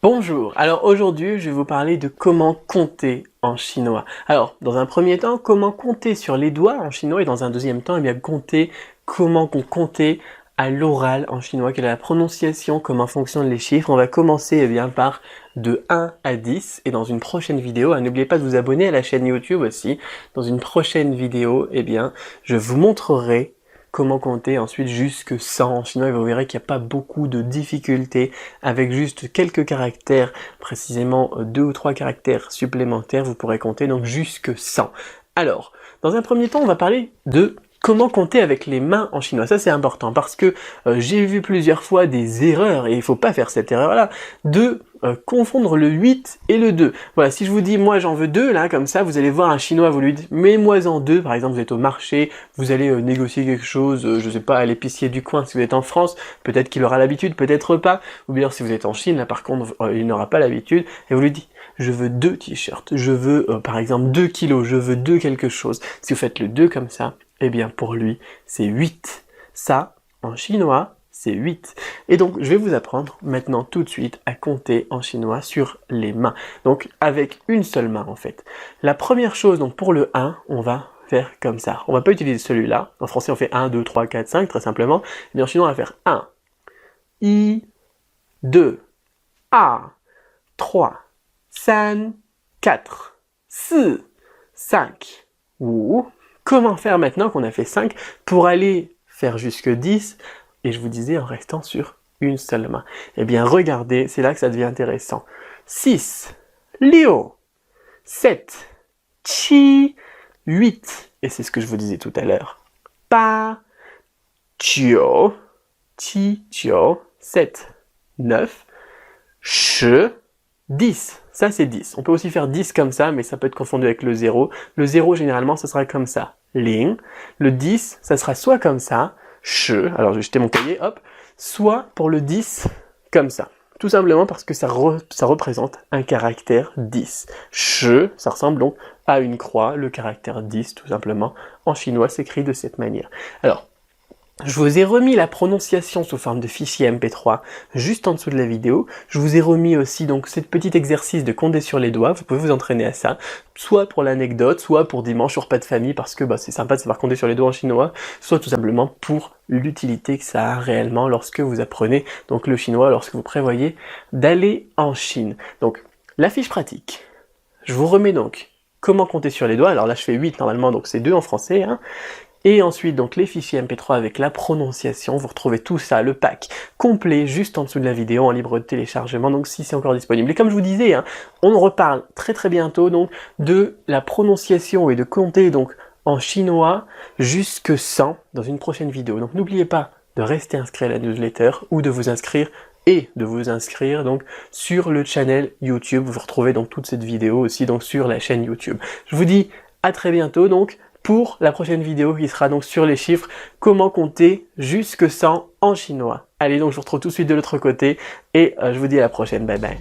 Bonjour, alors aujourd'hui je vais vous parler de comment compter en chinois. Alors dans un premier temps, comment compter sur les doigts en chinois et dans un deuxième temps, comment compter à l'oral en chinois, quelle est la prononciation, comment fonctionnent les chiffres. On va commencer par de 1 à 10 et dans une prochaine vidéo, n'oubliez pas de vous abonner à la chaîne YouTube aussi. Dans une prochaine vidéo, je vous montrerai comment compter ensuite jusque 100 en chinois et vous verrez qu'il n'y a pas beaucoup de difficultés avec juste quelques caractères, précisément 2 ou 3 caractères supplémentaires, vous pourrez compter donc jusque 100. Alors, dans un premier temps, on va parler de comment compter avec les mains en chinois. Ça c'est important parce que j'ai vu plusieurs fois des erreurs et il ne faut pas faire cette erreur-là de confondre le 8 et le 2. Voilà, si je vous dis moi j'en veux 2 là comme ça, vous allez voir un chinois, vous lui dites mets-moi en 2, par exemple vous êtes au marché, vous allez négocier quelque chose, je sais pas, à l'épicier du coin si vous êtes en France, peut-être qu'il aura l'habitude, peut-être pas, ou bien si vous êtes en Chine, là par contre il n'aura pas l'habitude, et vous lui dites je veux 2 t-shirts, je veux par exemple 2 kilos, je veux 2 quelque chose. Si vous faites le 2 comme ça, pour lui, c'est 8. Ça, en chinois, c'est 8. Et donc, je vais vous apprendre maintenant tout de suite à compter en chinois sur les mains. Donc, avec une seule main, en fait. La première chose, donc pour le 1, on va faire comme ça. On va pas utiliser celui-là. En français, on fait 1, 2, 3, 4, 5, très simplement. Mais en chinois, on va faire 1, I, 2, A, 3, 5, 4, 6, 5, ou... Comment faire maintenant qu'on a fait 5 pour aller faire jusque 10 et je vous disais en restant sur une seule main. Regardez, c'est là que ça devient intéressant. 6, liu, 7, qi, 8, et c'est ce que je vous disais tout à l'heure. Pa, jiu, qi, jiu, 7, 9, shi, 10. Ça, c'est 10. On peut aussi faire 10 comme ça, mais ça peut être confondu avec le 0. Le 0, généralement, ça sera comme ça, ling. Le 10, ça sera soit comme ça, che. Alors, je vais jeter mon cahier, hop. Soit pour le 10, comme ça. Tout simplement parce que ça représente un caractère 10. Che, ça ressemble donc à une croix. Le caractère 10, tout simplement, en chinois, s'écrit de cette manière. Alors, je vous ai remis la prononciation sous forme de fichier MP3 juste en dessous de la vidéo. Je vous ai remis aussi donc ce petit exercice de compter sur les doigts. Vous pouvez vous entraîner à ça, soit pour l'anecdote, soit pour dimanche au repas de famille parce que c'est sympa de savoir compter sur les doigts en chinois, soit tout simplement pour l'utilité que ça a réellement lorsque vous apprenez donc le chinois, lorsque vous prévoyez d'aller en Chine. Donc la fiche pratique. Je vous remets donc comment compter sur les doigts. Alors là je fais 8 normalement, donc c'est 2 en français, hein. Et ensuite, donc les fichiers MP3 avec la prononciation, vous retrouvez tout ça, le pack complet, juste en dessous de la vidéo, en libre de téléchargement, donc si c'est encore disponible. Et comme je vous disais, on reparle très bientôt donc de la prononciation et de compter donc en chinois jusque 100 dans une prochaine vidéo. Donc n'oubliez pas de rester inscrit à la newsletter ou de vous inscrire donc sur le channel YouTube. Vous retrouvez donc toute cette vidéo aussi donc sur la chaîne YouTube. Je vous dis à très bientôt donc pour la prochaine vidéo qui sera donc sur les chiffres, comment compter jusque 100 en chinois. Allez, donc je vous retrouve tout de suite de l'autre côté et je vous dis à la prochaine, bye bye.